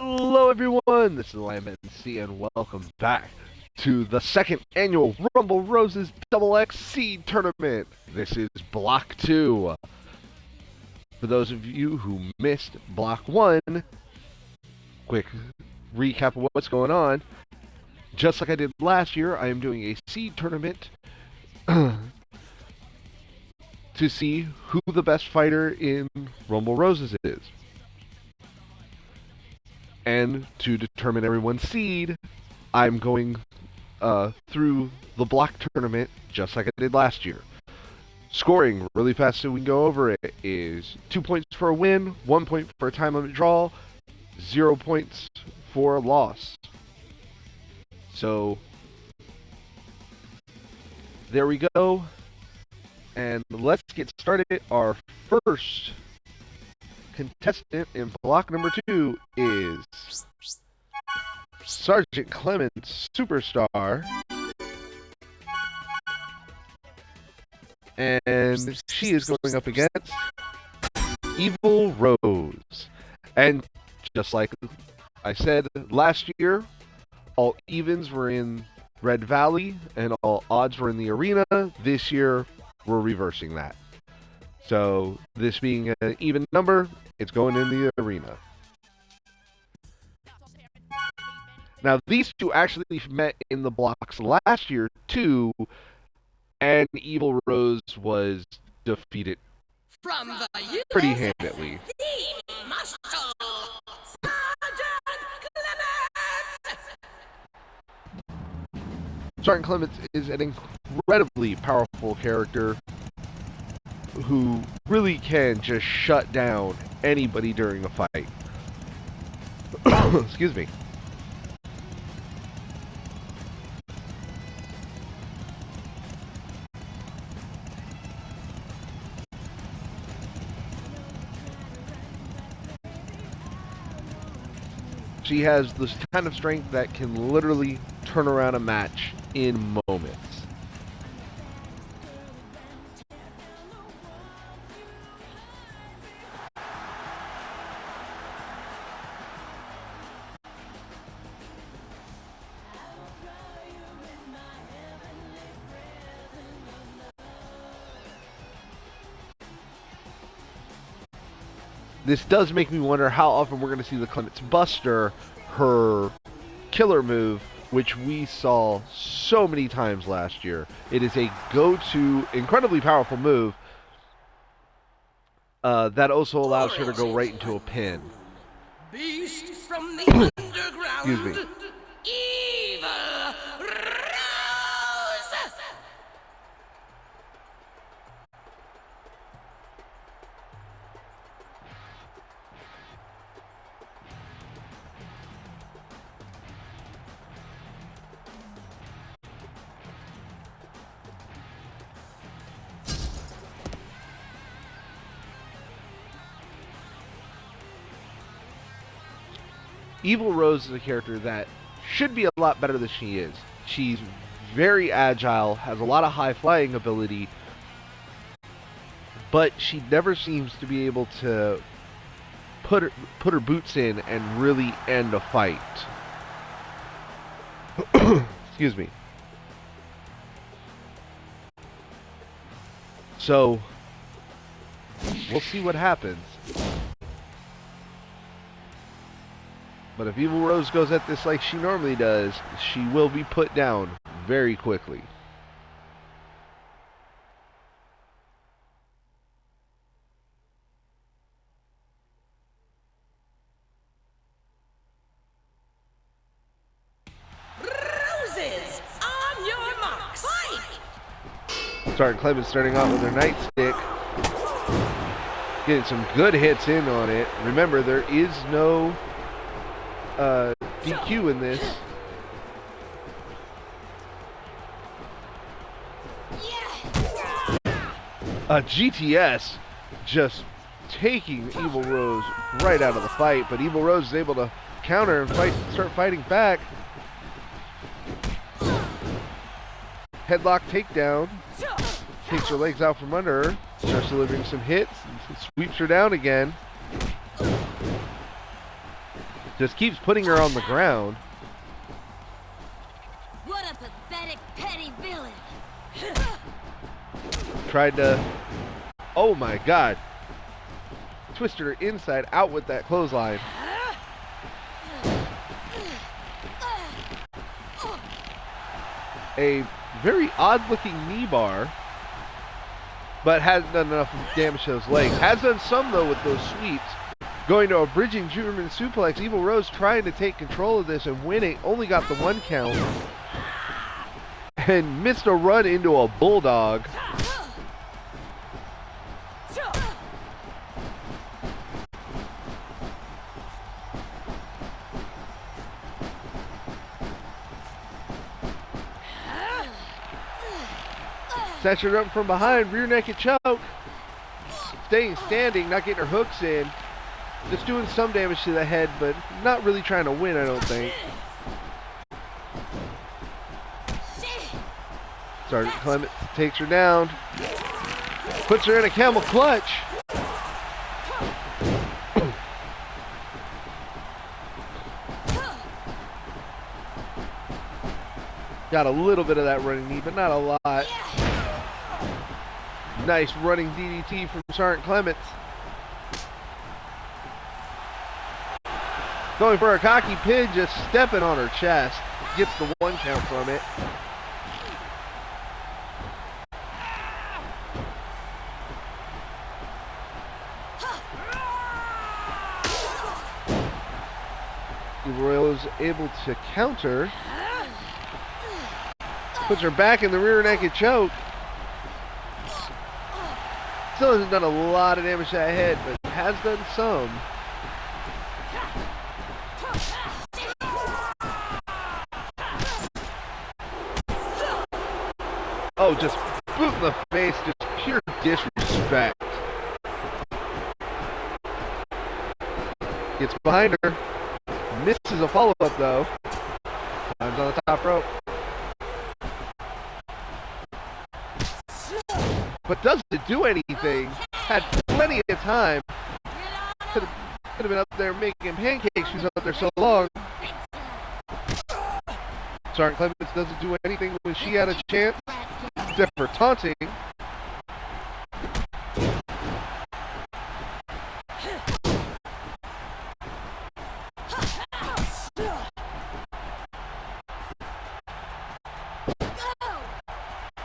Hello everyone, this is Lineman C and welcome back to the second annual Rumble Roses XX Seed Tournament. This is Block 2. For those of you who missed Block 1, quick recap of what's going on. Just like I did last year, I am doing a seed tournament to see who the best fighter in Rumble Roses is. And to determine everyone's seed, I'm going through the block tournament just like I did last year. Scoring, really fast so we can go over it, is 2 points for a win, 1 point for a time limit draw, 0 points for a loss. So, there we go. And let's get started. Our first contestant in block number 2 is Sgt Clemets Superstar, and she is going up against Evil Rose. And just like I said last year, all evens were in Red Valley and all odds were in the arena. This year we're reversing that. So, this being an even number, it's going in the arena. Now, these two actually met in the blocks last year, too, and Evil Rose was defeated pretty handily. Sgt Clemets is an incredibly powerful character who really can just shut down anybody during a fight. Excuse me. She has this kind of strength that can literally turn around a match in moments. This does make me wonder how often we're going to see the Clemets Buster, her killer move, which we saw so many times last year. It is a go-to, incredibly powerful move that also allows her to go right into a pin. Beast from the underground. Excuse me. Evil Rose. Evil Rose is a character that should be a lot better than she is. She's very agile, has a lot of high flying ability, but she never seems to be able to put her boots in and really end a fight. Excuse me. So, we'll see what happens. But if Evil Rose goes at this like she normally does, she will be put down very quickly. Roses, on your marks. Fight! Sgt Clemets starting out with her nightstick. Getting some good hits in on it. Remember, there is no DQ in this. GTS just taking Evil Rose right out of the fight, but Evil Rose is able to counter and start fighting back. Headlock takedown. Takes her legs out from under her. Starts delivering some hits. Sweeps her down again. Just keeps putting her on the ground. What a pathetic, petty villain. Tried to... Oh my god. Twisted her inside out with that clothesline. A very odd-looking knee bar, but hasn't done enough damage to those legs. Has done some, though, with those sweeps. Going to a bridging German suplex. Evil Rose trying to take control of this and winning. Only got the 1 count. And missed a run into a bulldog. Snatched up from behind, rear naked choke. Staying standing, not getting her hooks in. Just doing some damage to the head, but not really trying to win, I don't think. Sgt Clemets takes her down. Puts her in a camel clutch. Got a little bit of that running knee, but not a lot. Nice running DDT from Sgt Clemets. Going for a cocky pin, just stepping on her chest. Gets the 1 count from it. Royal is able to counter. Puts her back in the rear naked choke. Still hasn't done a lot of damage to that head, but has done some. Oh, just boot in the face, just pure disrespect. Gets behind her. Misses a follow-up, though. Time's on the top rope. But doesn't do anything. Had plenty of time. Could have been up there making pancakes. She was up there so long. Sgt Clemets doesn't do anything when she had a chance, except for taunting.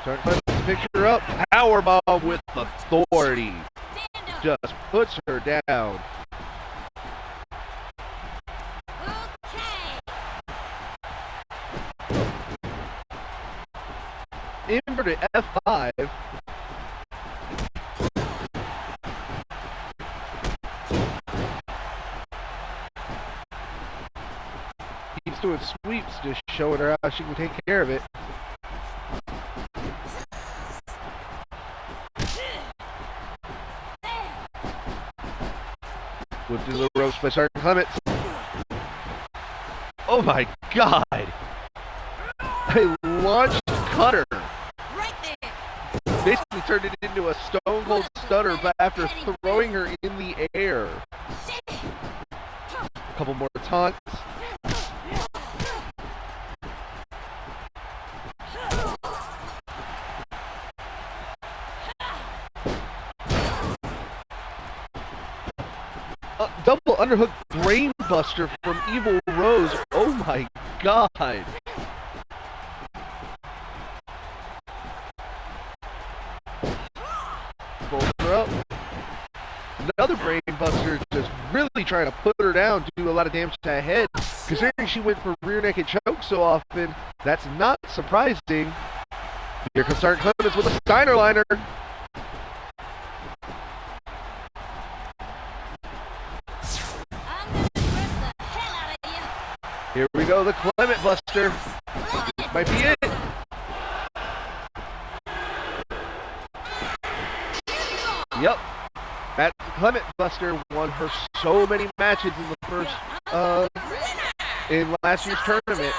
Sgt Clemets picks her up. Powerbomb with authority. Just puts her down. Inverted F5. Keeps doing sweeps, just showing her how she can take care of it. Whipped into the ropes by Sgt Clemets. Oh my god! A launched cutter. Right there. Basically turned it into a stone cold stunner after throwing her in the air. A couple more taunts. Double underhook brainbuster from Evil Rose. Oh my god. Pulls her up. Another brainbuster, just really trying to put her down, do a lot of damage to her head. Considering she went for rear naked choke so often, that's not surprising. Here comes Sgt Clemets with a Steiner liner. Here we go, the Clement Buster. Might be it. Yep. That Clement Buster won her so many matches in the first, in last year's tournament.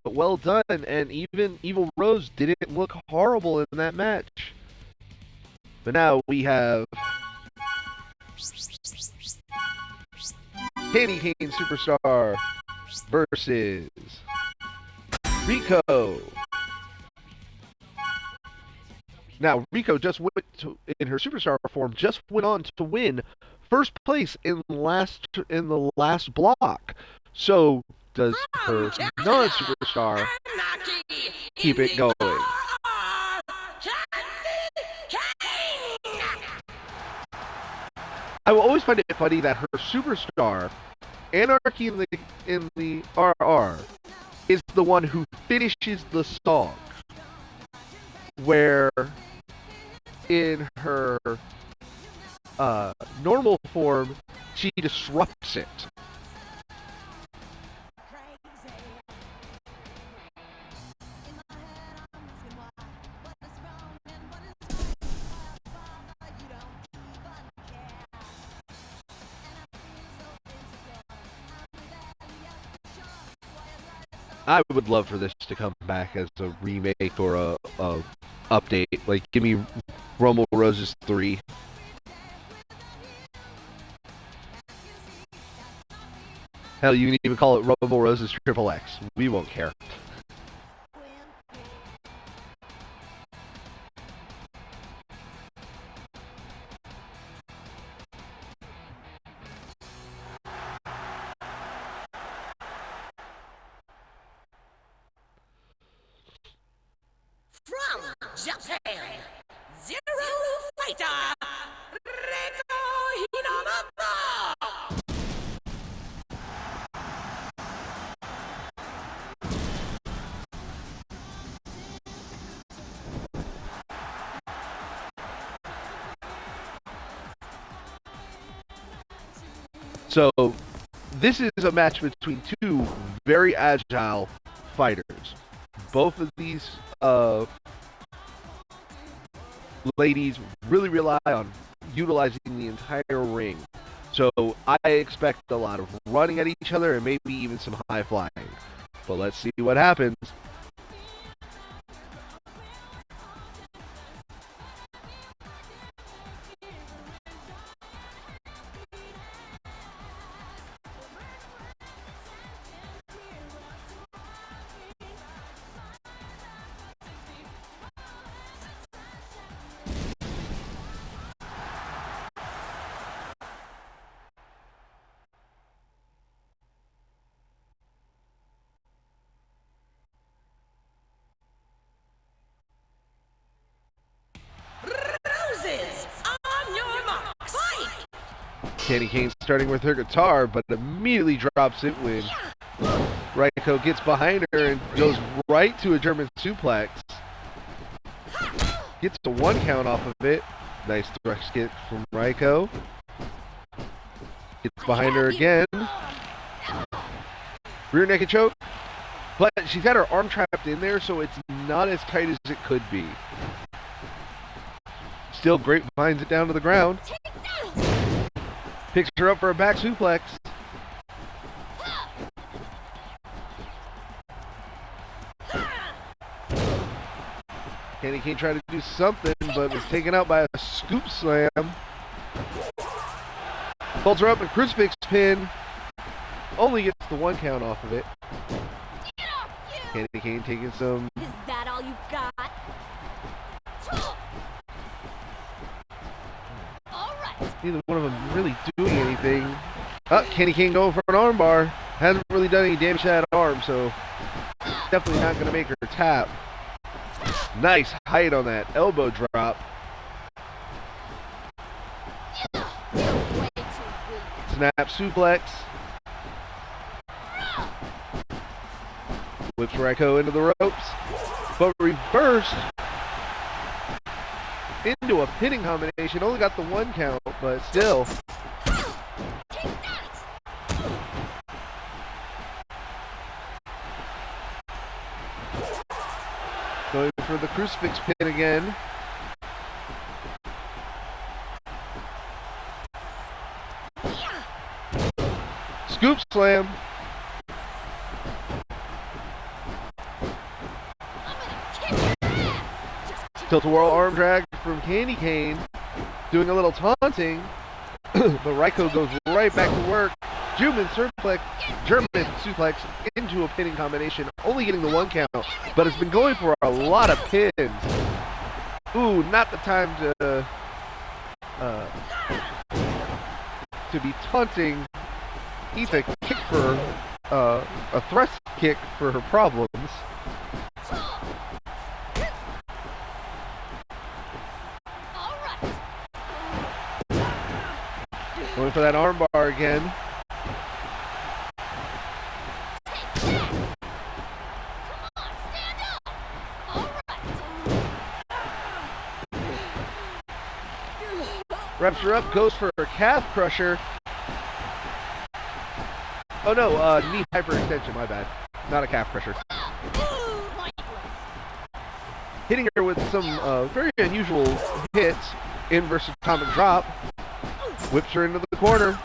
but well done. And even Evil Rose didn't look horrible in that match. But now we have Candy Cane Superstar versus Reiko. Now, Reiko just went in her superstar form, just went on to win first place in the last block. So does her non-superstar keep it going? I will always find it funny that her superstar, Anarchy in the RR, is the one who finishes the song, where in her normal form, she disrupts it. I would love for this to come back as a remake or a update. Like, give me Rumble Roses 3. Hell, you can even call it Rumble Roses Triple X. We won't care. From Japan, Zero Fighter, Reiko Hinamata. So, this is a match between two very agile fighters. Both of these ladies really rely on utilizing the entire ring. So I expect a lot of running at each other and maybe even some high flying. But let's see what happens. Roses, on your marks. Fight! Candy Cane starting with her guitar, but immediately drops it when Reiko gets behind her and goes right to a German suplex. Gets a 1 count off of it. Nice thrust kick from Reiko. Gets behind her again. Rear naked choke. But she's got her arm trapped in there, so it's not as tight as it could be. Still grapevines it down to the ground. Picks her up for a back suplex. Candy Cane tried to do something, but was taken out by a scoop slam. Folds her up and crucifix pin. Only gets the 1 count off of it. Candy Cane taking some. Is that all you've got? All right. Neither one of them really doing anything. Candy Cane going for an armbar. Hasn't really done any damage to that arm, so definitely not going to make her tap. Nice height on that elbow drop. Way too weak. Snap suplex. Whips Reiko into the ropes. But reversed into a pinning combination. Only got the 1 count, but still. Take that. Going for the crucifix pin again. Scoop slam. Tilt-a-whirl arm drag from Candy Cane, doing a little taunting, but Reiko goes right back to work. German suplex into a pinning combination, only getting the 1 count, but has been going for a lot of pins. Ooh, not the time to be taunting Ethan. Kick for a thrust kick for her problems. Going for that armbar again. Wraps her up, goes for her calf crusher. Oh no, knee hyperextension, my bad. Not a calf crusher. Hitting her with some very unusual hits. Inverse atomic drop. Whips her into the corner.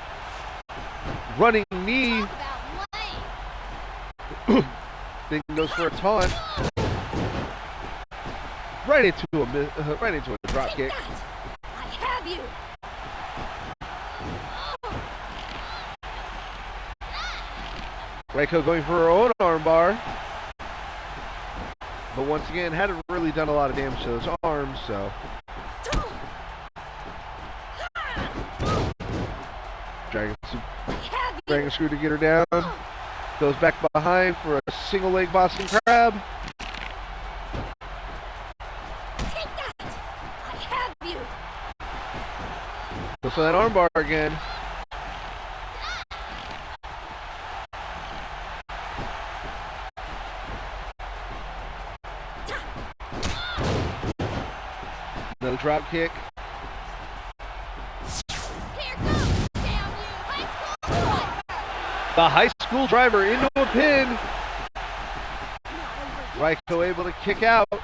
Running knee. Then goes for a taunt. Right into a drop kick. I have you. Reiko going for her own armbar. But once again, hadn't really done a lot of damage to those arms, so. Dragon screw to get her down. Goes back behind for a single leg Boston Crab. Take that. I have you. Goes for that armbar again. Another drop kick. Here goes, damn you. The high school driver into a pin. Reiko able to kick out. Here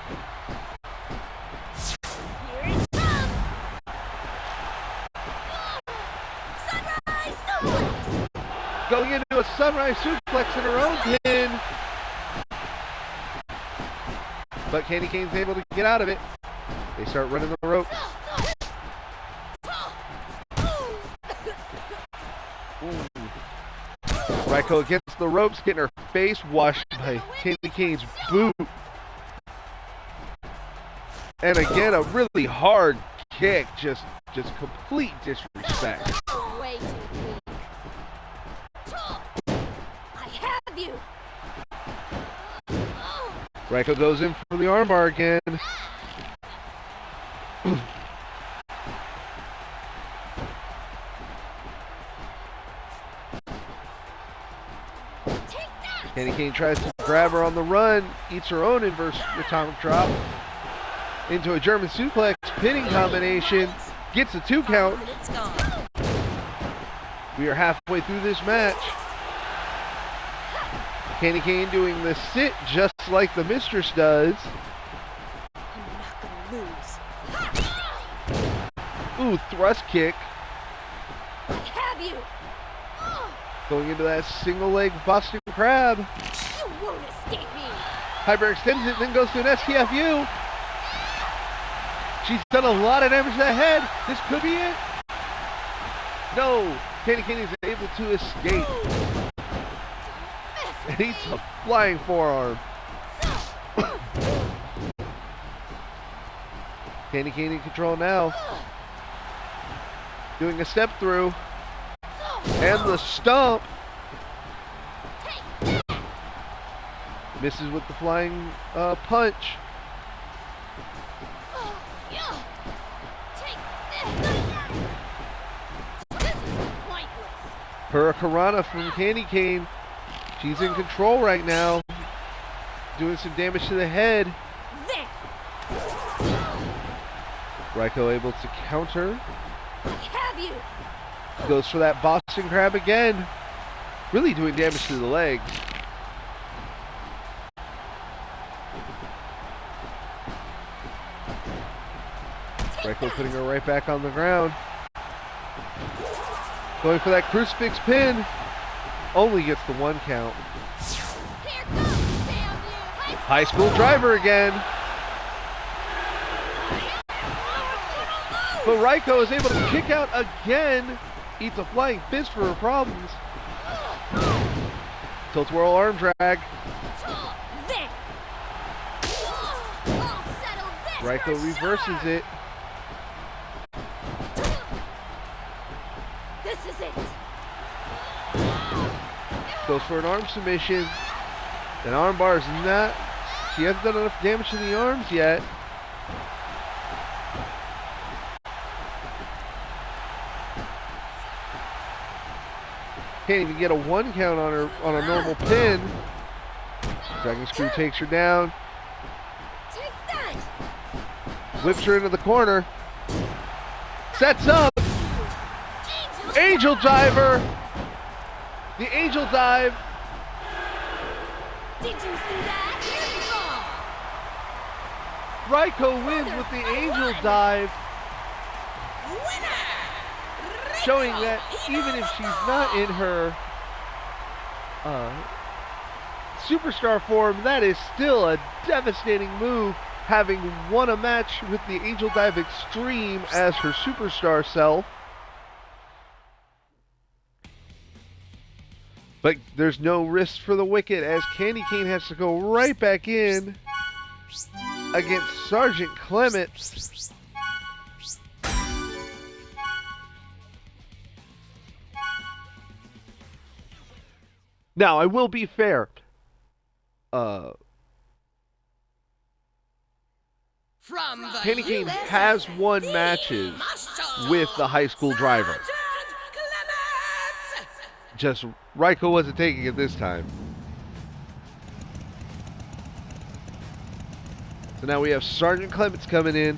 it comes. Sunrise suplex. Going into a sunrise suplex in her own pin. But Candy Cane's able to get out of it. They start running the ropes. Ooh. Reiko against the ropes, getting her face washed by Candy Cane's boot. And again, a really hard kick, just complete disrespect. Way too weak. I have you. Reiko goes in for the armbar again. Candy Cane tries to grab her on the run, eats her own inverse atomic drop into a German suplex, pinning combination, gets a 2 count. We are halfway through this match. Candy Cane doing the sit just like the mistress does. I'm not gonna lose. Ooh, thrust kick. I have you. Going into that single leg Boston Crab. You won't escape me. Hyperextends it, then goes to an STFU. She's done a lot of damage to the head. This could be it. No, Candy Cane is able to escape. And eats a flying forearm. Candy Cane in control now. Doing a step through. And the stomp. Misses with the flying punch. Hurricanrana from Candy Cane. She's in control right now. Doing some damage to the head. Reiko able to counter. I have you. Goes for that Boston Crab again. Really doing damage to the legs. Reiko putting her right back on the ground. Going for that crucifix pin. Only gets the 1 count. Here goes, damn you. High school driver again. But Reiko is able to kick out again. Eats a flying fist for her problems. Tilt whirl arm drag. Reiko reverses it. This is it. Goes for an arm submission. An arm bar is not. She hasn't done enough damage to the arms yet. Can't even get a 1 count on her on a normal pin. Dragon Screw takes her down. Take that. Whips her into the corner. Sets up. Angel diver. The angel dive. Did you see that? Reiko wins with the angel dive. Showing that even if she's not in her superstar form, that is still a devastating move, having won a match with the Angel Dive Extreme as her superstar self. But there's no risk for the Wicked, as Candy Cane has to go right back in against Sgt Clemets. Now, I will be fair. Candy Cane has won matches with the high school driver. Just Reiko wasn't taking it this time. So now we have Sgt Clemets coming in.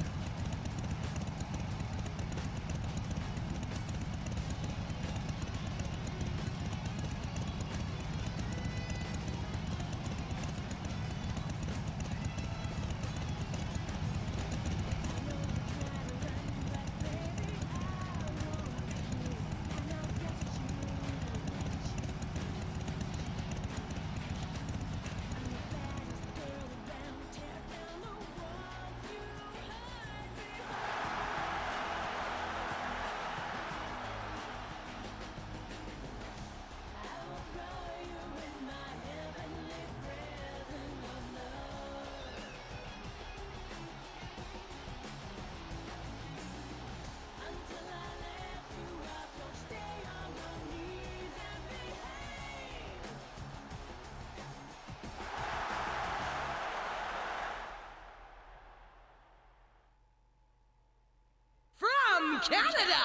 Canada,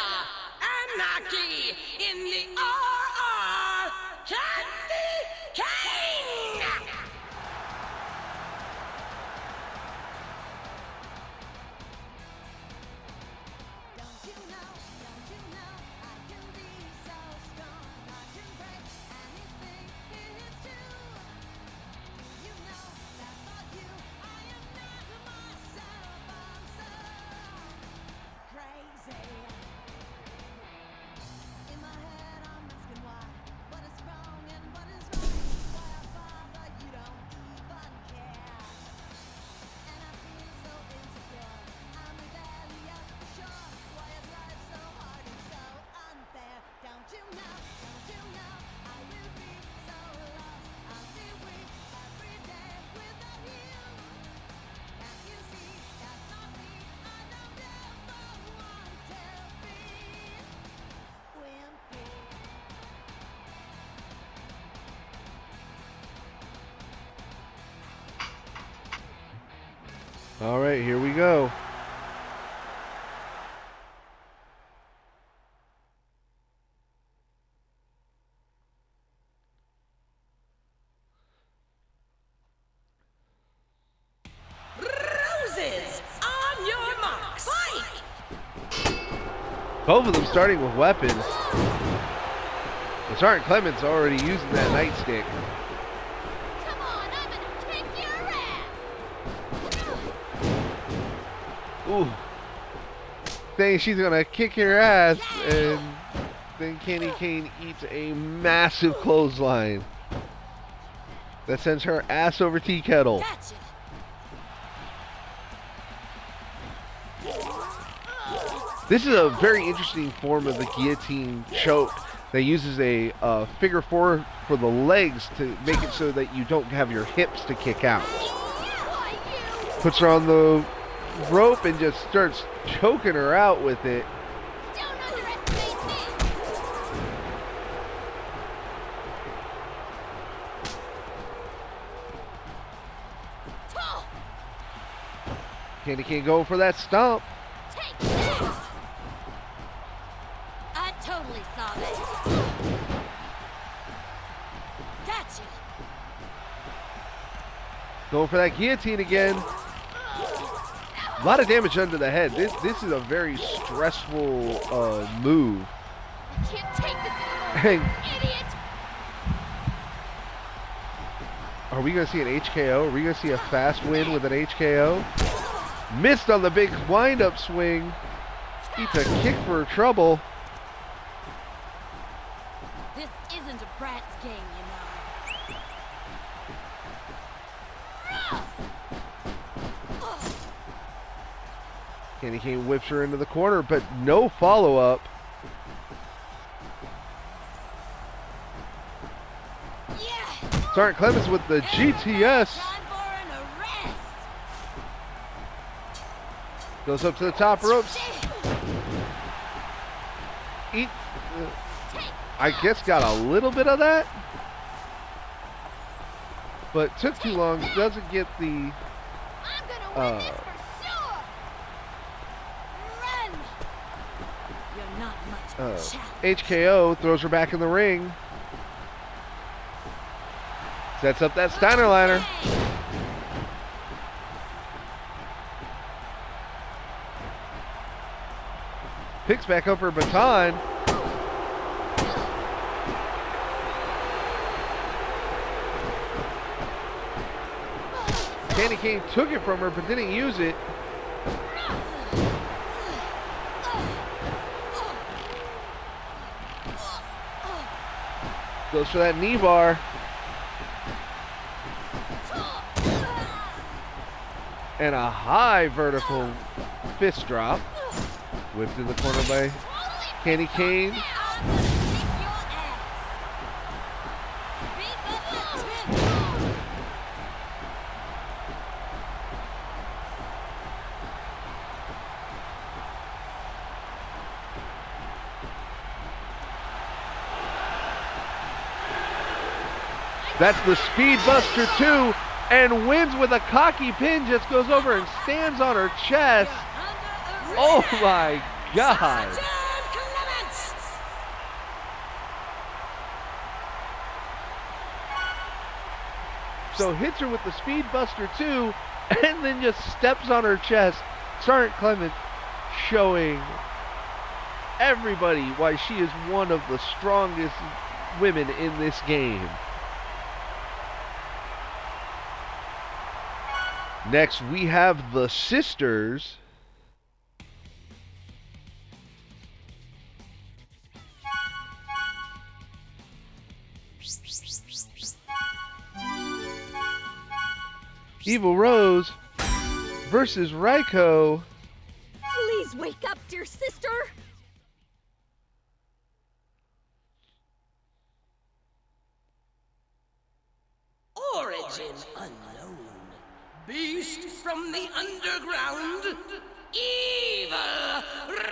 Anarchy in the RR, Candy Cane! Don't you know, I can be so strong. I can break anything, it's true. You know that for you, I am not myself. I'm so crazy. In my head, I'm asking why. What is wrong and what is right? Why I bother, you don't even care. And I feel so insecure. I'm rebellious for sure. Why is life so hard and so unfair? Don't you know, I will be so lost. I'll be weak every day without you. Can't you see that's not me? I don't ever want to be wimpy. All right, here we go. Roses, on your marks, fight! Both of them starting with weapons. And Sgt Clemets already using that nightstick. Come on, I'm gonna kick your ass. Ooh. Saying she's gonna kick your ass, and then Candy Cane eats a massive clothesline that sends her ass over tea kettle. Gotcha. This is a very interesting form of the guillotine choke that uses a figure four for the legs to make it so that you don't have your hips to kick out. Puts her on the rope and just starts choking her out with it. Don't underestimate me! Tall! Candy Cane going for that stomp. Take that! I totally saw that. Gotcha! Going for that guillotine again. A lot of damage under the head. This is a very stressful move. I can't take this anymore, idiot! Are we going to see an HKO? Are we going to see a fast win with an HKO? Missed on the big wind-up swing. Eats a kick for trouble. This isn't a brat's game, you know. Candy Cane whips her into the corner, but no follow-up. Yeah! Sgt Clemets with the GTS. Time for an arrest! Goes up to the top ropes. Eat, I guess got a little bit of that, but took too long. Doesn't get the I'm gonna win this for sure! Run! You're not much of a challenge. HKO. Throws her back in the ring. Sets up that Steiner liner. Picks back up her baton. Candy Cane took it from her but didn't use it. Goes for that knee bar. And a high vertical fist drop. Whipped in the corner by Candy Cane. I'm gonna kick your ass! Beat up the tip! That's the Speed Buster 2 and wins with a cocky pin. Just goes over and stands on her chest. Oh my God. Sgt Clemets! So hits her with the Speed Buster 2 and then just steps on her chest. Sgt Clemets showing everybody why she is one of the strongest women in this game. Next, we have the sisters. Evil Rose versus Reiko. Please wake up, dear sister! Origin unknown. Beast from the underground. Evil Rose!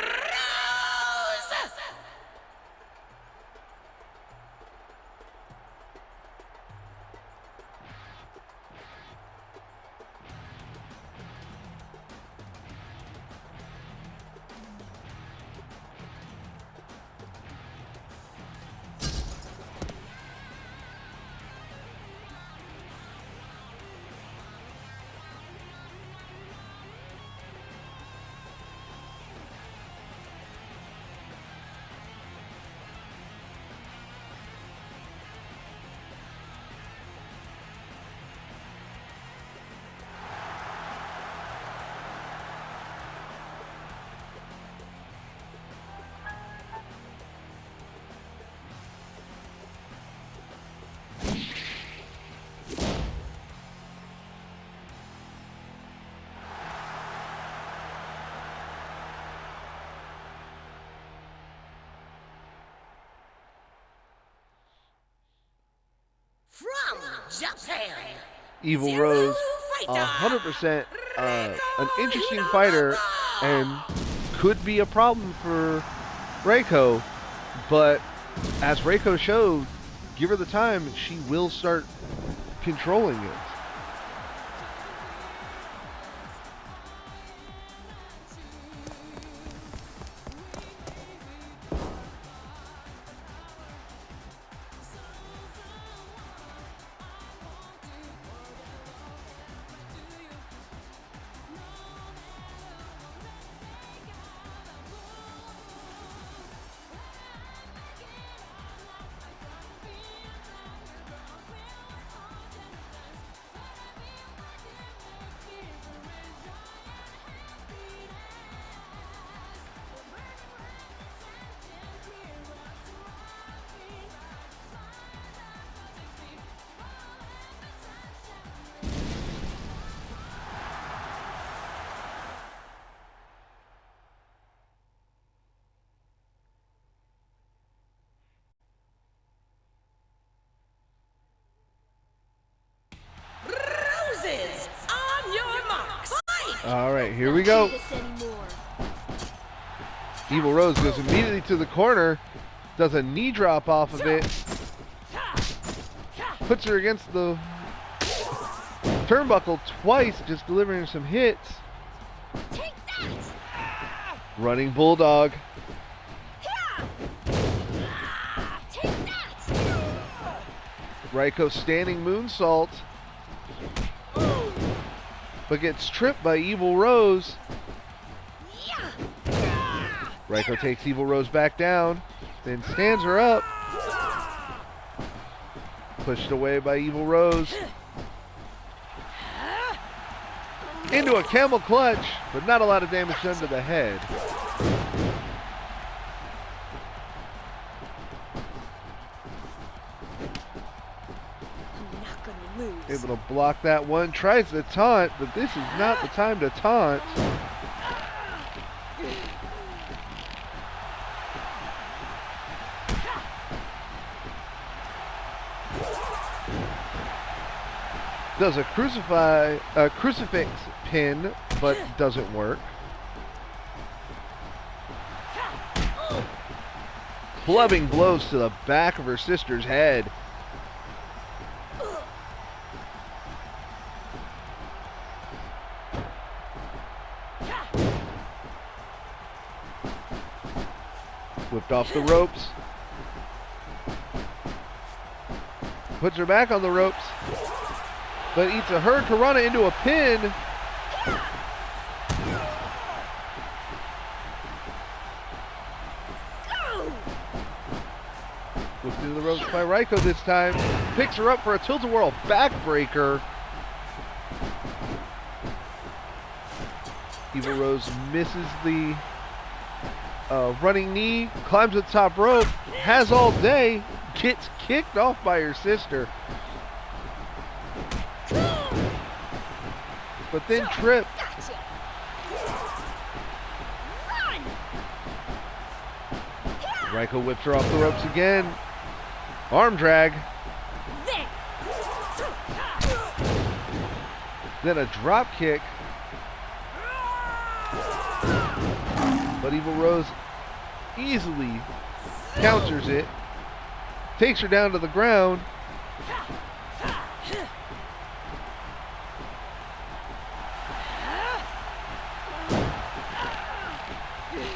Japan. Evil Zero Rose, fighter. 100% an interesting fighter and could be a problem for Reiko, but as Reiko showed, give her the time, she will start controlling it. Roses, on your marks. Fight! All right, here we go. This anymore. Evil Rose goes immediately to the corner, does a knee drop off of it, puts her against the turnbuckle twice, just delivering some hits. Take that! Running Bulldog. Take that! Reiko standing moonsault, but gets tripped by Evil Rose. Reiko takes Evil Rose back down, then stands her up. Pushed away by Evil Rose. Into a camel clutch, but not a lot of damage done to the head. I'm not gonna lose. Able to block that one. Tries to taunt, but this is not the time to taunt. Does a crucifix pin, but doesn't work. Clubbing blows to the back of her sister's head. Whipped off the ropes. Puts her back on the ropes. But eats a hurricanrana into a pin. Whipped into the ropes by Reiko this time. Picks her up for a tilt-a-whirl backbreaker. Evil Rose misses the running knee, climbs to the top rope, has all day, gets kicked off by her sister. But then tripped. Gotcha. Run! Reiko whips her off the ropes again. Arm drag. There. Then a drop kick. But Evil Rose easily counters it. Takes her down to the ground.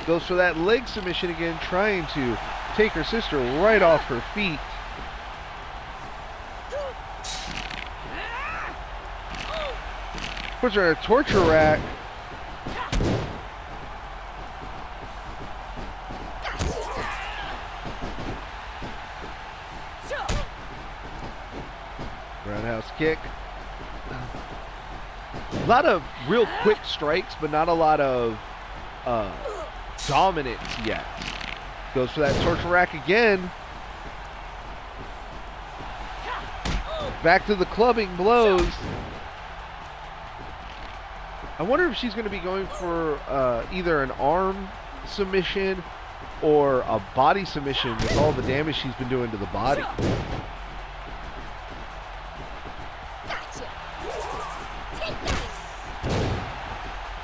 Goes for that leg submission again, trying to take her sister right off her feet. Puts her in a torture rack. Roundhouse kick. A lot of real quick strikes, but not a lot of dominance yet. Goes for that torture rack again. Back to the clubbing blows. I wonder if she's going to be going for either an arm submission or a body submission with all the damage she's been doing to the body.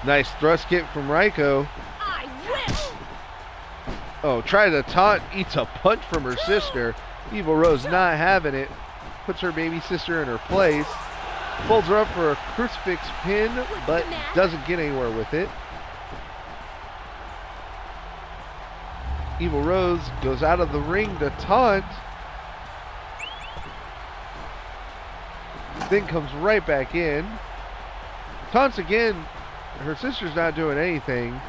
Nice thrust kick from Reiko. I will. Oh, tries to taunt, eats a punch from her sister. Evil Rose not having it. Puts her baby sister in her place. Folds her up for a crucifix pin, but doesn't get anywhere with it. Evil Rose goes out of the ring to taunt. Then comes right back in. Taunts again. Her sister's not doing anything.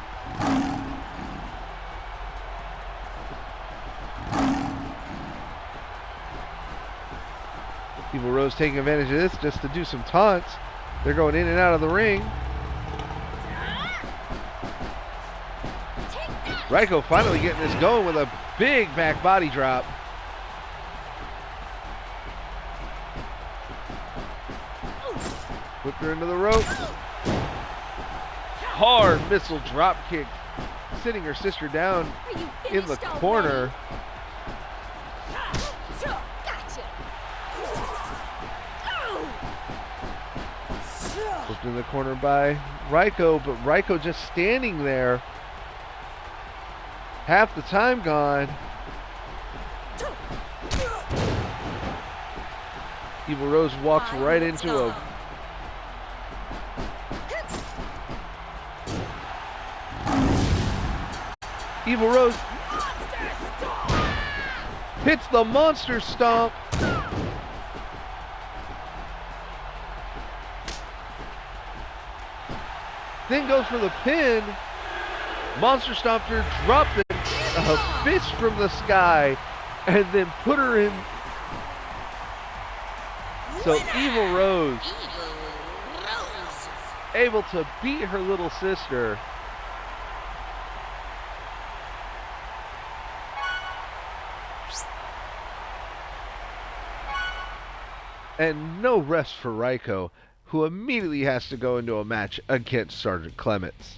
Evil Rose taking advantage of this just to do some taunts. They're going in and out of the ring. Reiko finally getting this going with a big back body drop. Whipped her into the rope. Hard missile drop kick, sitting her sister down in the corner. Gotcha. Flipped in the corner by Reiko, but Reiko just standing there. Half the time gone. Evil Rose walks right into a Evil Rose hits the monster stomp. Then goes for the pin. Monster stomped her, dropped a fist from the sky, and then put her in. So Evil Rose able to beat her little sister. And no rest for Reiko, who immediately has to go into a match against Sgt Clemets.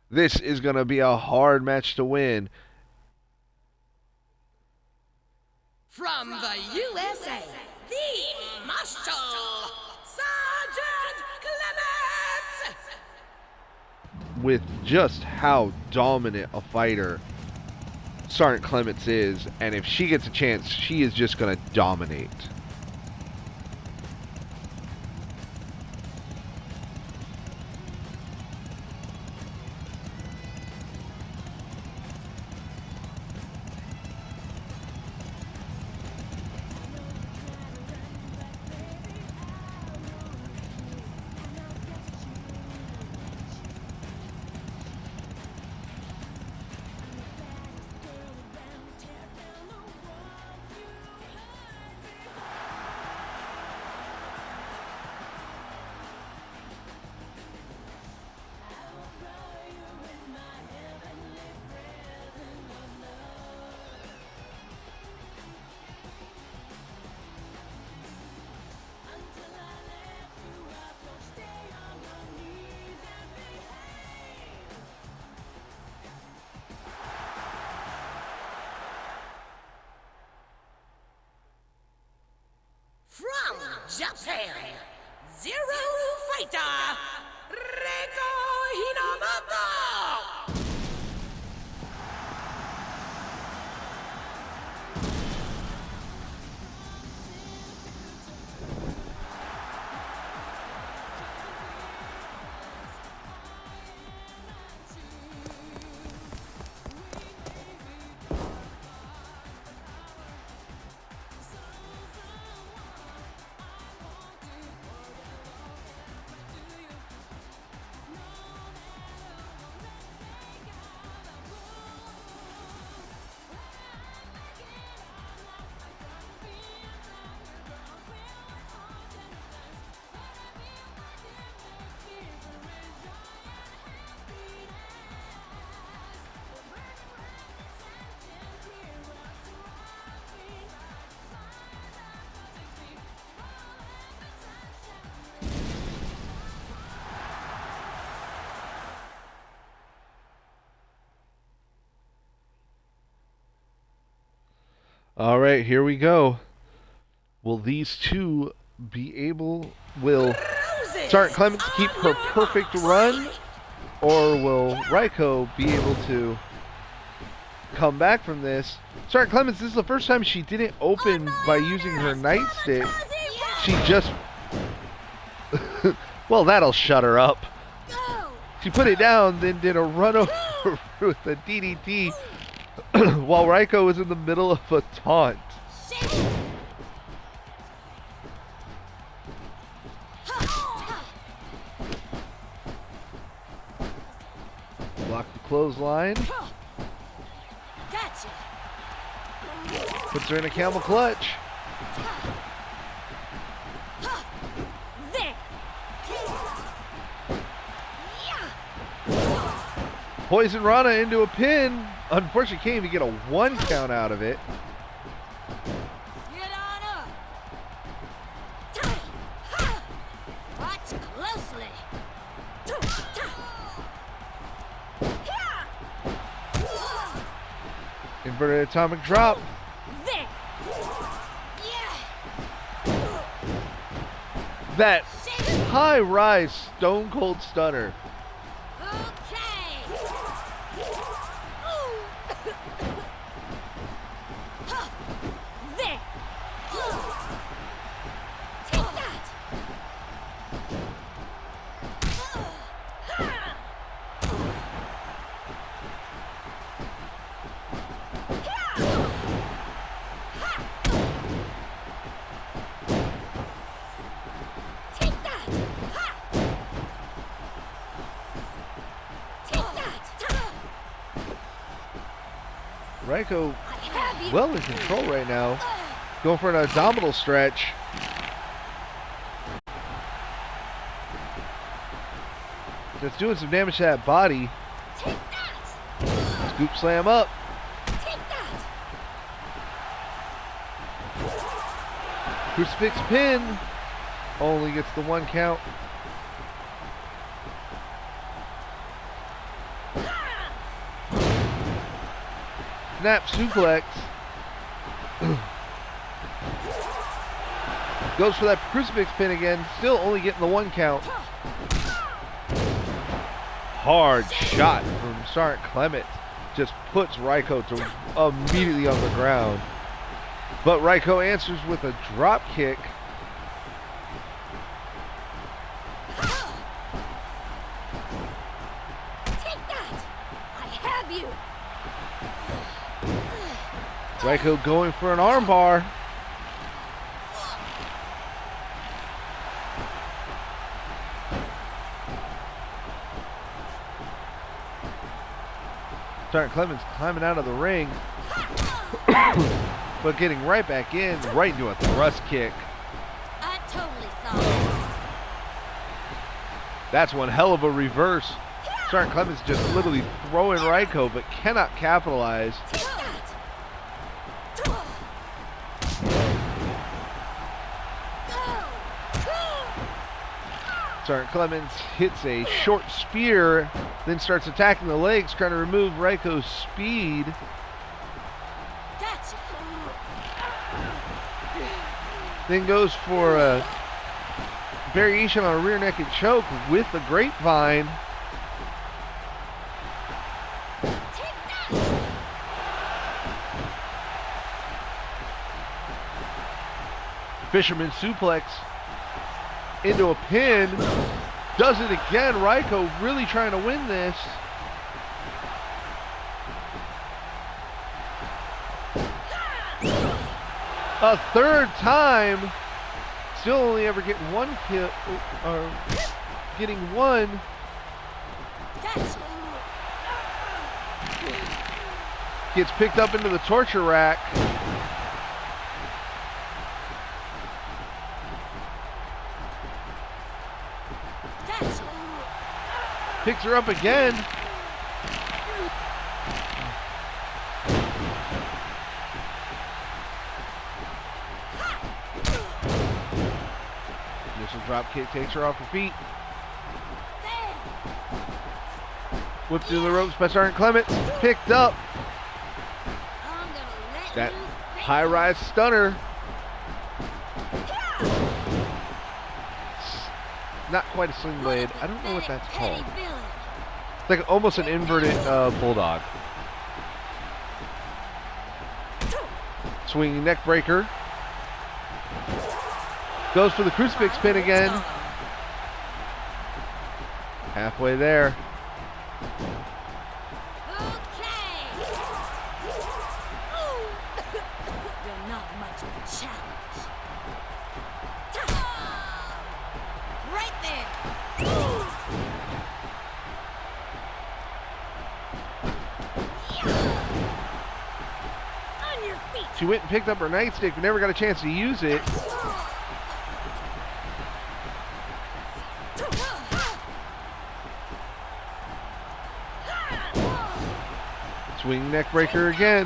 This is going to be a hard match to win. From the USA, the Marshal, Sgt Clemets. With just how dominant a fighter Sgt Clemets is, and if she gets a chance, she is just going to dominate. From Japan, Zero Fighter, Reiko Hinamoto. All right, here we go. Will these two be able... Will Roses Sgt Clemets keep on her your perfect marks. run? Or will Reiko be able to come back from this? Sgt Clemets, this is the first time she didn't open by using her nightstick. She just... well, that'll shut her up. Go! She put it down, then did a run over with a DDT while Reiko was in the middle of a taunt. Shake! Block the clothesline. Gotcha! Puts her in a camel clutch. There! Poison Rana into a pin. Unfortunately, can't even get a 1 count out of it. Get on up! Watch closely! Inverted atomic drop. There! Yeah! That Shake! high rise stone cold stunner. Okay! There! Take that! Take that! Take that! Reiko I have you! well in control right now. Going for an abdominal stretch. Just doing some damage to that body. Take that! Scoop slam up. Take that! Crucifix pin. Only gets the 1 count. Snap suplex. Goes for that crucifix pin again. Still only getting the 1 count. Hard shot from Sgt Clemets. Just puts Reiko to immediately on the ground. But Reiko answers with a drop kick. Take that! I have you! Reiko going for an armbar. Sgt Clemets climbing out of the ring. But getting right back in, right into a thrust kick. I totally saw it. That's one hell of a reverse. Sgt Clemets just literally throwing Reiko, but cannot capitalize. Take that! Sgt Clemets hits a short spear, then starts attacking the legs, trying to remove Reiko's speed. Gotcha! Then goes for a variation on a rear naked choke with the grapevine. Take that! Fisherman suplex into a pin. Does it again. Reiko really trying to win this. A 3rd time. Still only ever get 1 kill, or getting 1. Gotcha! Gets picked up into the torture rack. Gotcha! Picks her up again. Initial drop kick takes her off her feet. Whipped through the ropes by Sgt Clemets. Picked up. I'm gonna let That you high-rise stunner. Not quite a sling blade. I don't know what that's called. It's like almost an inverted bulldog. Swinging neck breaker. Goes for the crucifix pin again. Halfway there. Okay. You're not much of a challenge. Right there. On your feet. She went and picked up her nightstick, but never got a chance to use it. Swing neck breaker again.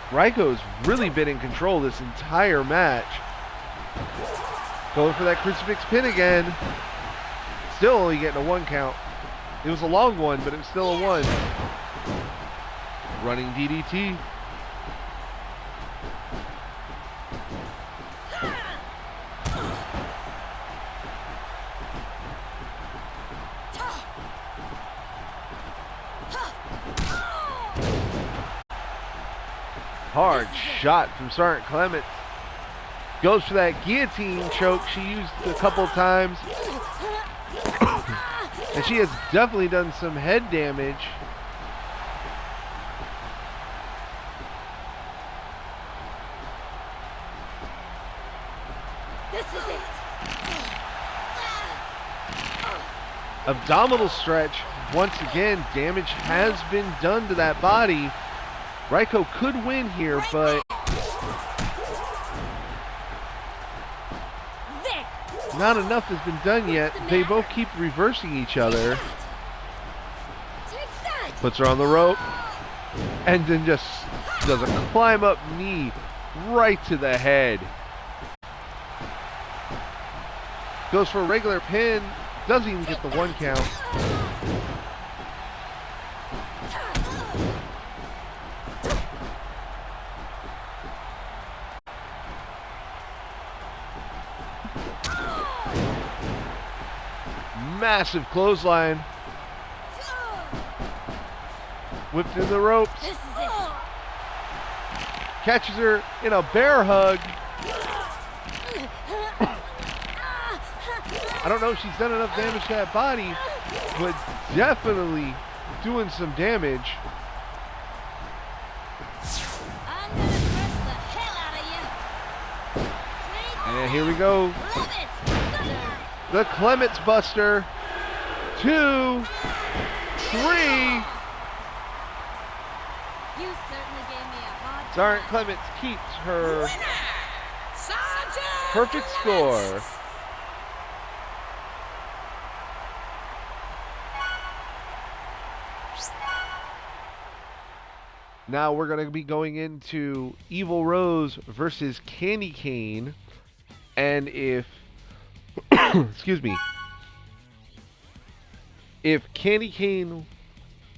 Reiko's really been in control this entire match. Going for that crucifix pin again. Still only getting a 1 count. It was a long one, but it was still a 1. Running DDT. Hard shot from Sgt Clemets. Goes for that guillotine choke she used a couple times. And she has definitely done some head damage. This is it. Abdominal stretch. Once again, damage has been done to that body. Reiko could win here, but not enough has been done yet. They both keep reversing each other. Puts her on the rope, and then just does a climb up knee right to the head. Goes for a regular pin, doesn't even get the 1 count. Massive clothesline. Whipped in the ropes. This is it. Catches her in a bear hug. I don't know if she's done enough damage to that body, but definitely doing some damage. I'm gonna press the hell out of you. And here we go. Love it. Thunder. The Clemets Buster. 2, 3. You certainly gave me a hard time. Sgt Clemets keeps her Winner, Sgt perfect Clemets. score. Now we're going to be going into Evil Rose versus Candy Cane. And if, excuse me, if Candy Cane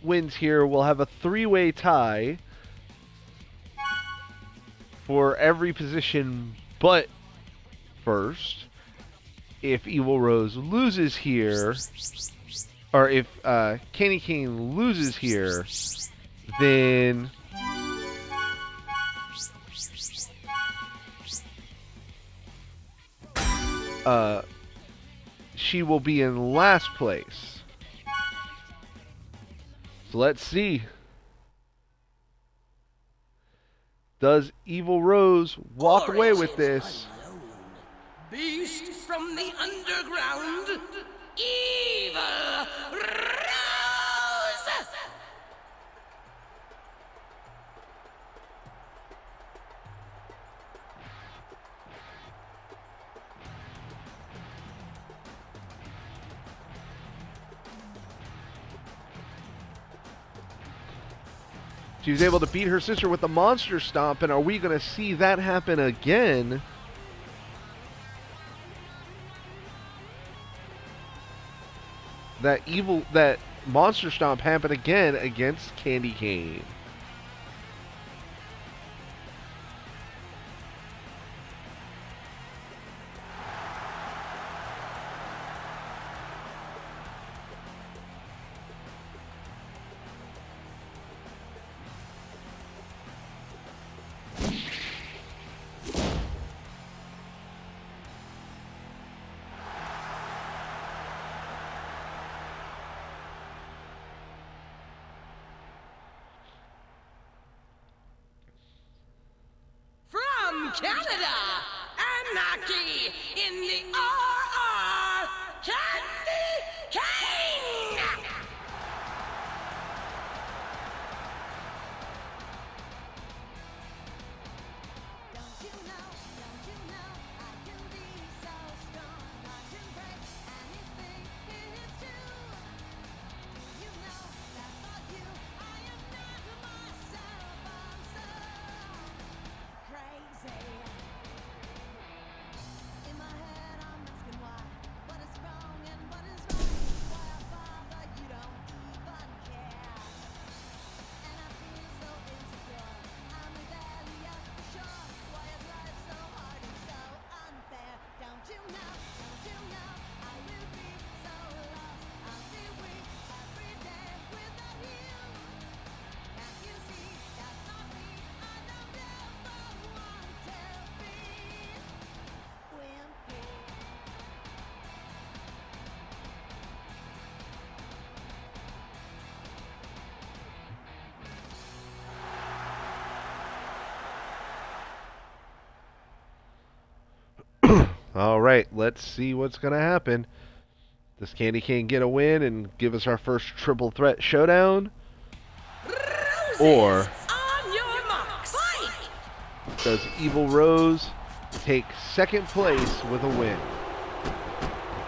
wins here, we'll have a 3-way tie for every position but first. If Evil Rose loses here, or if Candy Cane loses here, then she will be in last place. So let's see. Does Evil Rose walk away with this? Beast from the underground, Evil Rose! She was able to beat her sister with the monster stomp, and are we going to see that happen again? That monster stomp happen again against Candy Cane. Canada, Anarchy in the RR Candy Cane! Don't you know, I can be so strong. I can break anything, it's true. You know that for you, I am not myself. I'm so crazy. In my head, I'm asking why. What is wrong and what is right? Why I bother, you don't even care. And I feel so insecure. I'm rebellious for sure. Why is life so hard and so unfair? Don't you know, I will be so lost. I'll feel weak every day without you. Can't you see that's not me? I don't ever want to be wimpy. All right, let's see what's going to happen. Does Candy Cane get a win and give us our first triple threat showdown? Roses, Or on your marks, fight! does Evil Rose take second place with a win?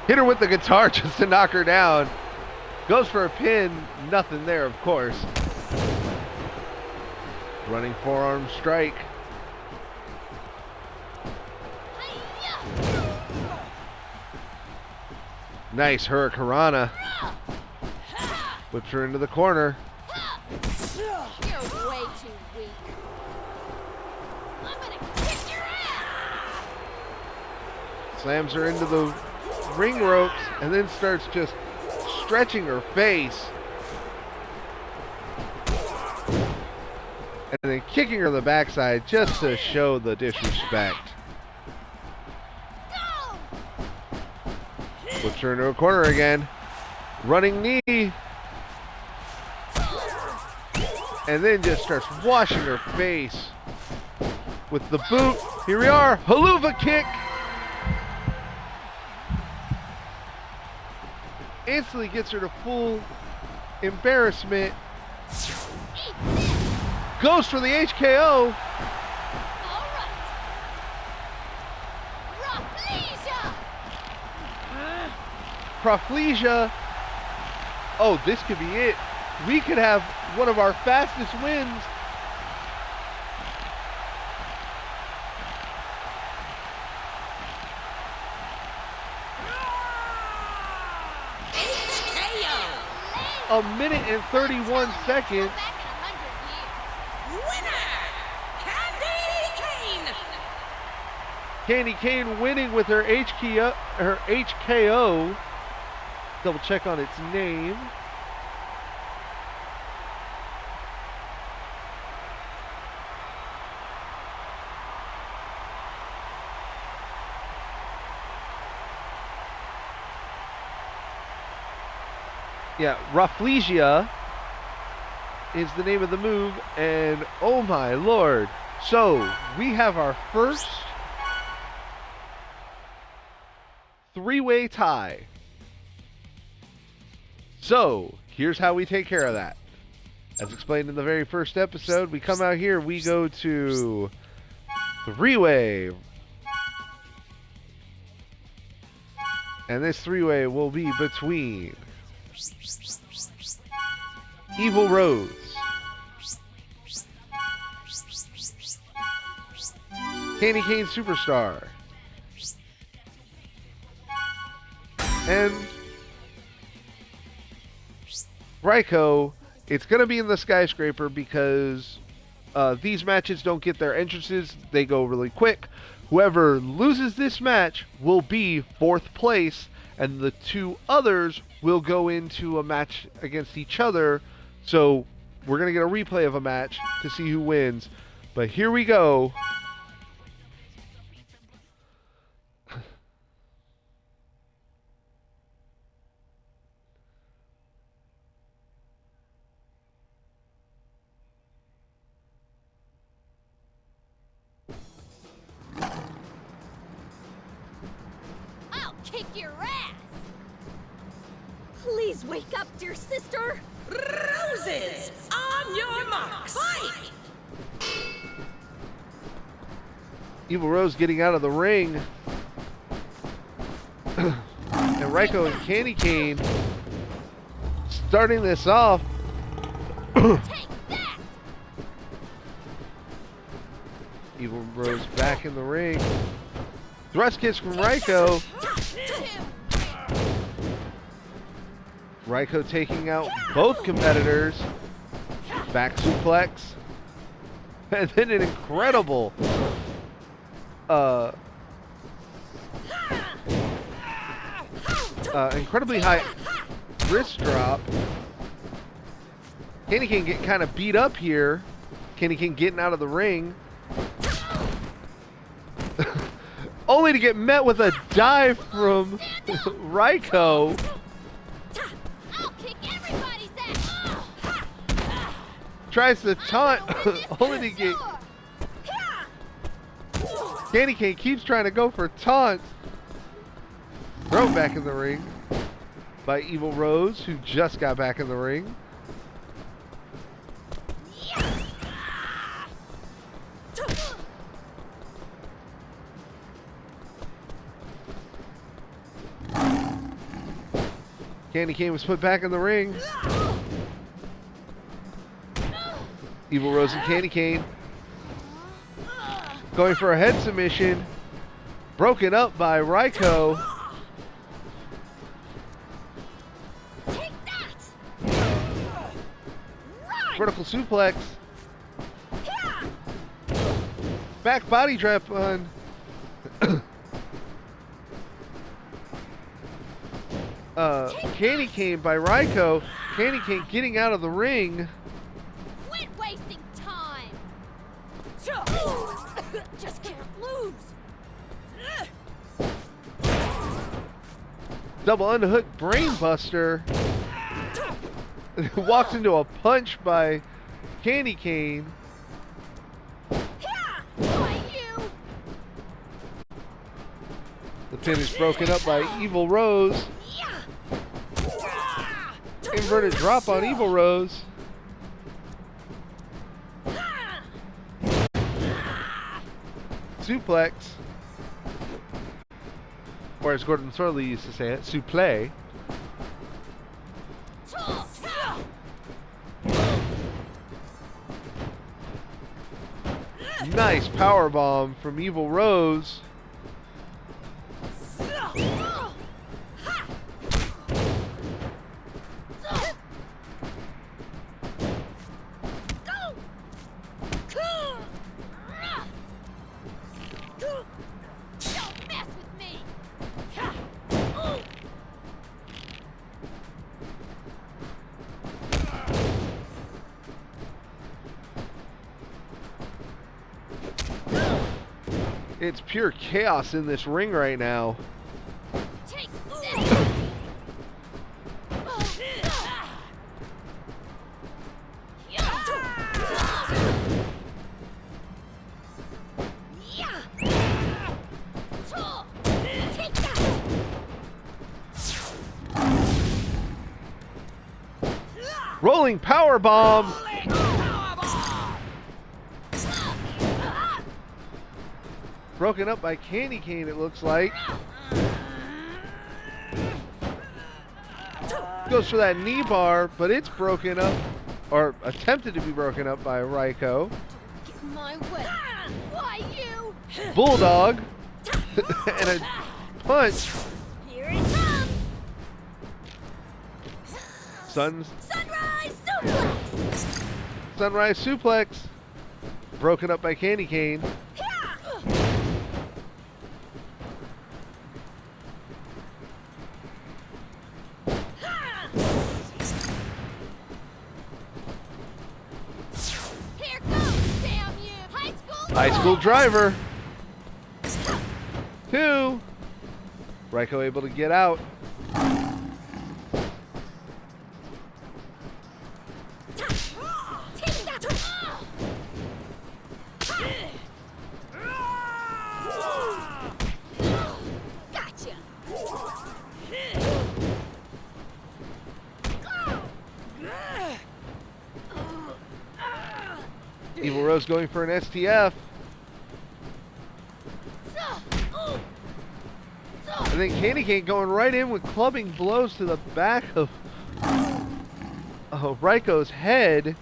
Hit her with the guitar just to knock her down. Goes for a pin. Nothing there, of course. Running forearm strike. Nice Hurricanrana. Whips her into the corner. You're way too weak. I'm gonna kick your ass! Slams her into the ring ropes and then starts just stretching her face. And then kicking her in the backside just to show the disrespect. Puts her into a corner again. Running knee. And then just starts washing her face with the boot. Here we are. Haluva kick. Instantly gets her to full embarrassment. Goes for the HKO. Alright. Proflesia. Oh, this could be it. We could have one of our fastest wins. HKO! 1 minute and 31 seconds. Back in 100 years. Winner! Candy Cane! Candy Cane winning with her HKO. Double check on its name. Yeah, Rafflesia is the name of the move, and oh my lord. So, we have our first three-way tie. So, here's how we take care of that. As explained in the very first episode, we come out here, we go to three-way. And this three-way will be between Evil Rose, Candy Cane Superstar, and Reiko. It's going to be in the skyscraper because these matches don't get their entrances. They go really quick. Whoever loses this match will be fourth place, and the two others will go into a match against each other. So we're going to get a replay of a match to see who wins. But here we go. kick your ass. Please wake up, dear sister. Roses, on your marks. Fight! Evil Rose getting out of the ring. And Reiko and Candy Cane starting this off. Take that. Evil Rose back in the ring. Thrust kicks from Reiko. Reiko taking out both competitors. Back suplex. And then an incredible incredibly high wrist drop. Candy Cane getting kind of beat up here. Candy Cane getting out of the ring. Only to get met with a dive from Reiko. I'll kick everybody's ass. Tries to taunt, only to get... Candy Cane keeps trying to go for taunts. Thrown back in the ring by Evil Rose, who just got back in the ring. Candy Cane was put back in the ring. Evil Rose and Candy Cane going for a head submission. Broken up by Reiko. Take that. Vertical suplex. Back body drop on Candy Cane by Reiko. Candy Cane getting out of the ring. Quit wasting time. Just can't lose. Double underhook brainbuster. Walks into a punch by Candy Cane. Why you? The pin is broken up by Evil Rose. Inverted drop on Evil Rose. Suplex. Or as Gordon Thorley used to say it, suplex. Nice power bomb from Evil Rose. Don't mess with me. It's pure chaos in this ring right now. Take this. Take that. Rolling power bomb. Broken up by Candy Cane, it looks like. Goes for that knee bar, but it's broken up, or attempted to be broken up by Reiko. Get my way. Why you? Bulldog. And a punch. Here it comes. Sunrise suplex. Sunrise suplex. Broken up by Candy Cane. Here goes, damn you. High school driver. 2. Reiko able to get out. Take that. Gotcha. Rose going for an STF. I think Candy Cane going right in with clubbing blows to the back of Reiko's head.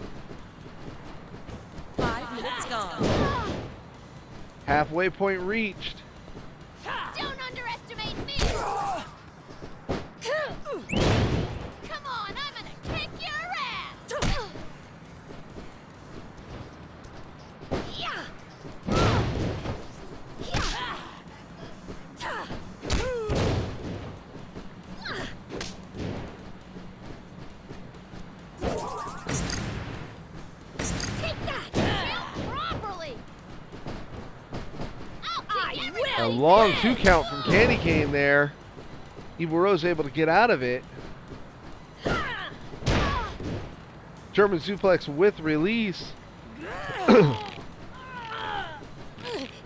5 minutes gone. Halfway point reached. Don't underestimate me! Come on, I'm gonna kick your ass! Yeah! Take that! Kill properly! I'll kick everything A long 2 count from Candy Cane there. Evil Rose able to get out of it. German suplex with release.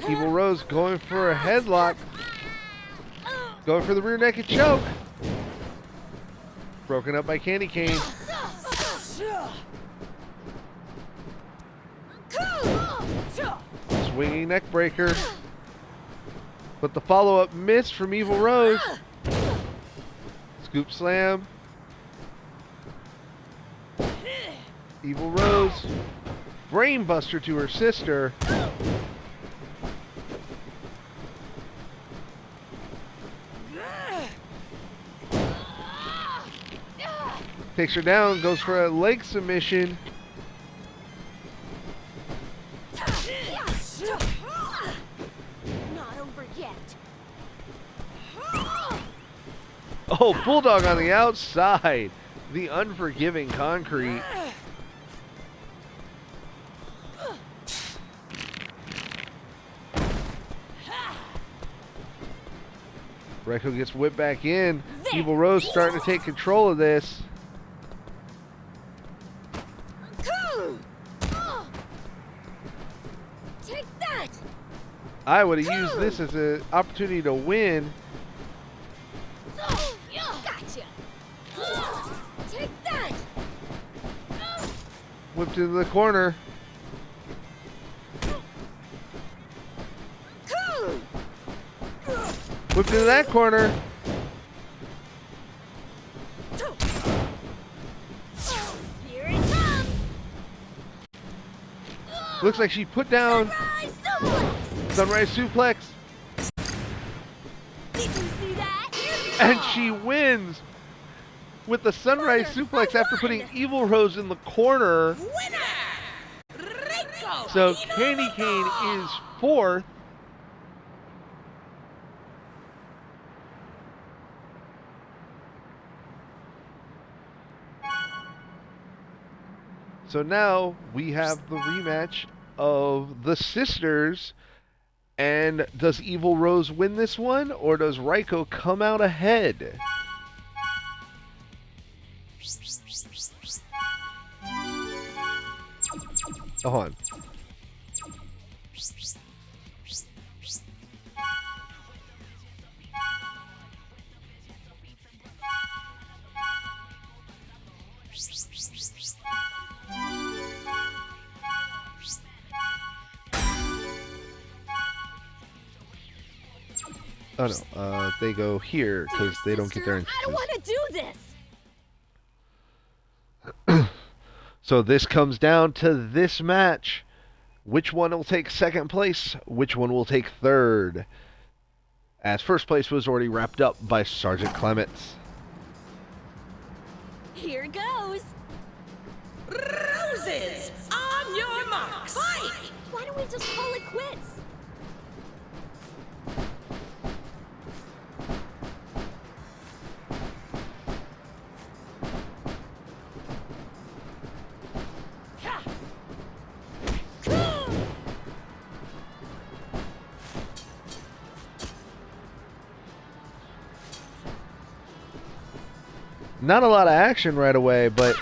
Evil Rose going for a headlock. Going for the rear naked choke. Broken up by Candy Cane. Swinging neck breaker. But the follow-up miss from Evil Rose. Scoop slam. Evil Rose. Brain buster to her sister. Takes her down, goes for a leg submission. Not over yet. Oh, Bulldog on the outside. The unforgiving concrete. Reiko gets whipped back in. Evil Rose starting to take control of this. Take that! I would have used this as an opportunity to win. Gotcha! Take that! Whipped into the corner. Whipped into that corner. Here it comes! Looks like she put down Rise suplex! Sunrise Suplex. Did you see that? And she wins with the Sunrise Suplex after putting Evil Rose in the corner. Winner! Reiko! So Candy Cane is 4th. So now we have the rematch of the sisters. And does Evil Rose win this one, or does Reiko come out ahead? Oh, hold on. Oh no, they go here because they don't get their I entrances. don't want to do this! So this comes down to this match. Which one will take second place? Which one will take third? As first place was already wrapped up by Sgt Clemets. Here goes! Roses! On your marks! Fight! Why don't we just call it quits? Not a lot of action right away, but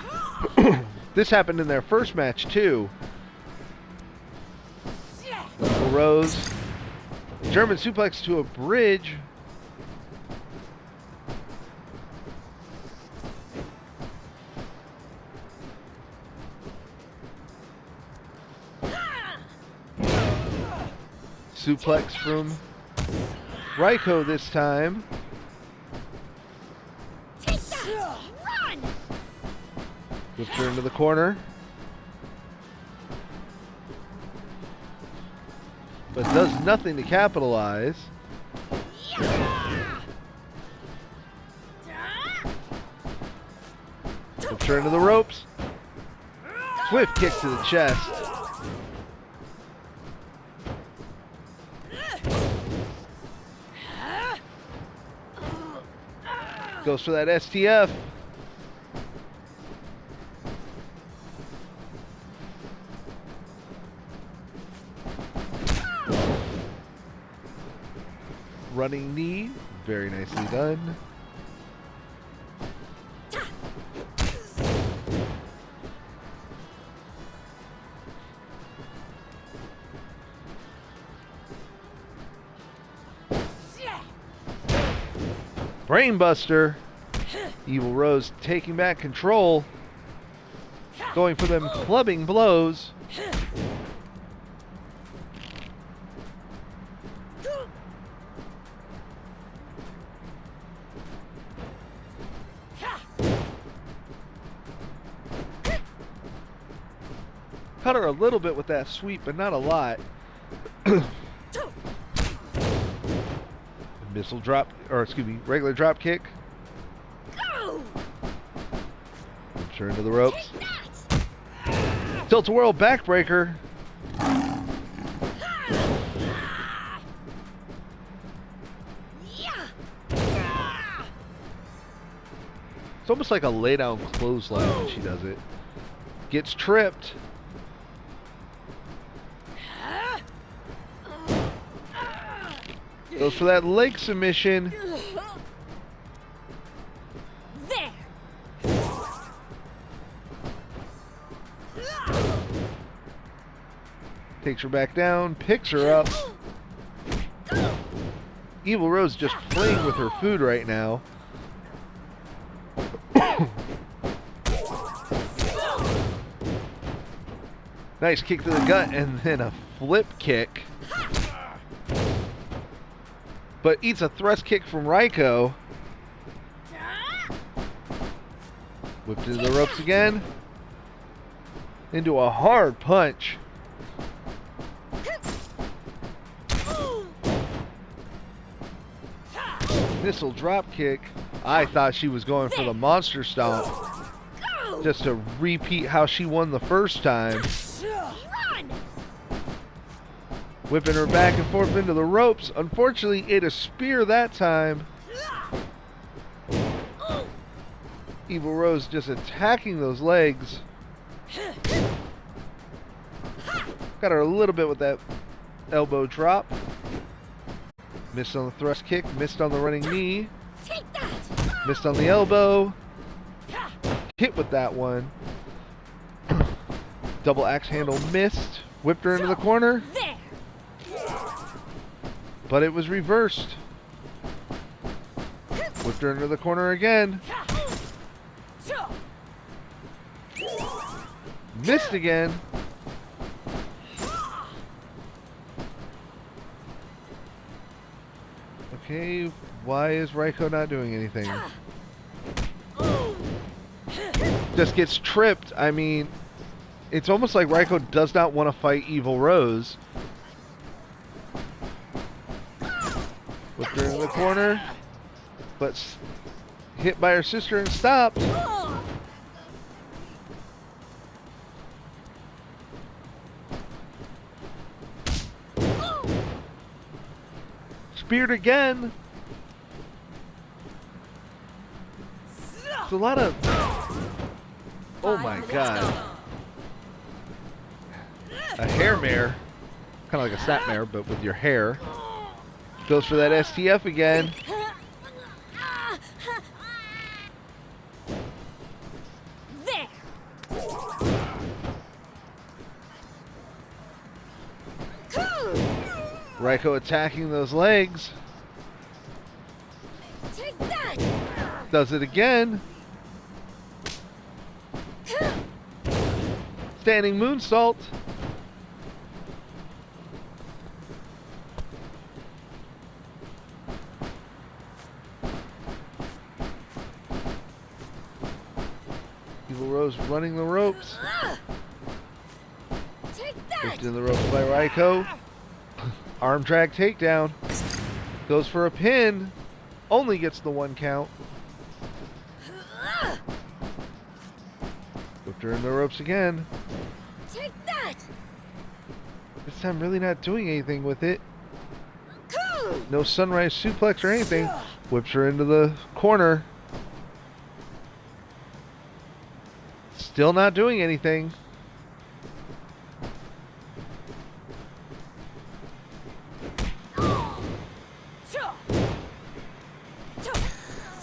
this happened in their first match too. Rose, German suplex to a bridge. suplex from Reiko this time. Take that! Run! Whips her into the corner. But does nothing to capitalize. Yeah! Whips her into the ropes. Swift kick to the chest. Goes for that STF. Running knee. Very nicely done. Brainbuster. Evil Rose taking back control. Going for them clubbing blows. Cut her a little bit with that sweep, but not a lot. Missile drop, or excuse me, regular drop kick. Turn to the ropes. Tilt-a-whirl backbreaker. It's almost like a lay-down clothesline when she does it. Gets tripped. Goes for that leg submission. There! Takes her back down, picks her up. Evil Rose just playing with her food right now. Nice kick to the gut and then a flip kick. But eats a thrust kick from Reiko. Whipped into the ropes again. Into a hard punch. Missile drop kick. I thought she was going for the monster stomp. Just to repeat how she won the first time. Whipping her back and forth into the ropes. Unfortunately, ate a spear that time. Evil Rose just attacking those legs. Got her a little bit with that elbow drop. Missed on the thrust kick. Missed on the running knee. Missed on the elbow. Hit with that one. Double axe handle missed. Whipped her into the corner. But it was reversed. Whipped her into the corner again. Missed again. Okay, why is Reiko not doing anything? Just gets tripped. I mean, it's almost like Reiko does not want to fight Evil Rose. Whipped her in the corner, but hit by her sister and stopped. Speared again. It's a lot of... Oh my god. A hair mare. Kind of like a snapmare, but with your hair. Goes for that STF again. There! Reiko attacking those legs. Take that! Does it again. Standing moonsault. Evil Rose running the ropes. Take that! Pushed in the ropes by Reiko. Arm drag takedown. Goes for a pin. Only gets the 1 count. Whipped her in the ropes again. Take that! This time really not doing anything with it. Cool! No sunrise suplex or anything. Whips her into the corner. Still not doing anything.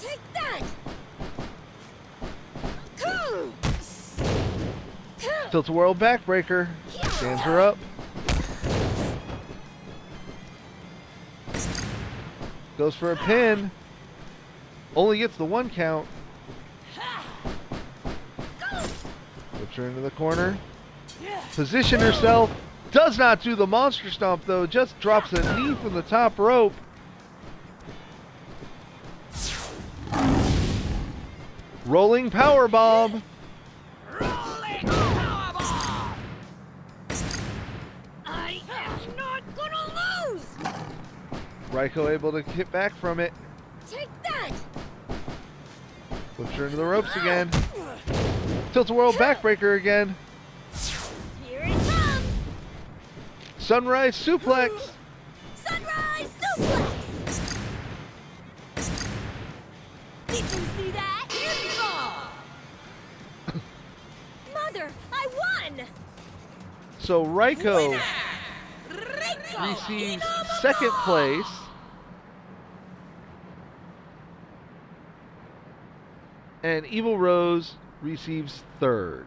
Take that! Cool! Tilt-a-whirl backbreaker. Stands her up. Goes for a pin. Only gets the 1 count. Whips her into the corner. Position herself. Does not do the monster stomp though. Just drops a knee from the top rope. Rolling powerbomb. Rolling powerbomb! I am not gonna lose! Reiko able to hit back from it. Take that! Whips her into the ropes again. Tilt-a-whirl backbreaker again. Here it comes! Sunrise suplex. Sunrise suplex! Did you see that? Pinfall! Mother, I won! So Reiko Winner! Reiko! receives Inamura! second place. And Evil Rose receives third.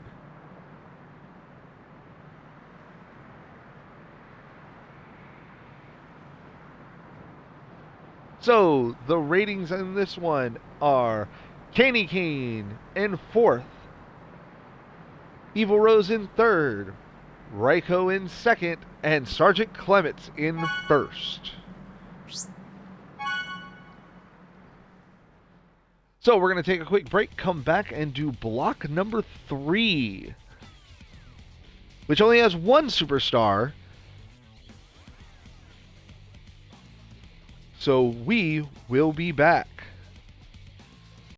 So the ratings on this one are Candy Cane in fourth, Evil Rose in third, Reiko in second, and Sgt Clemets in first. So we're going to take a quick break, come back, and do block number 3, which only has 1 superstar. So we will be back.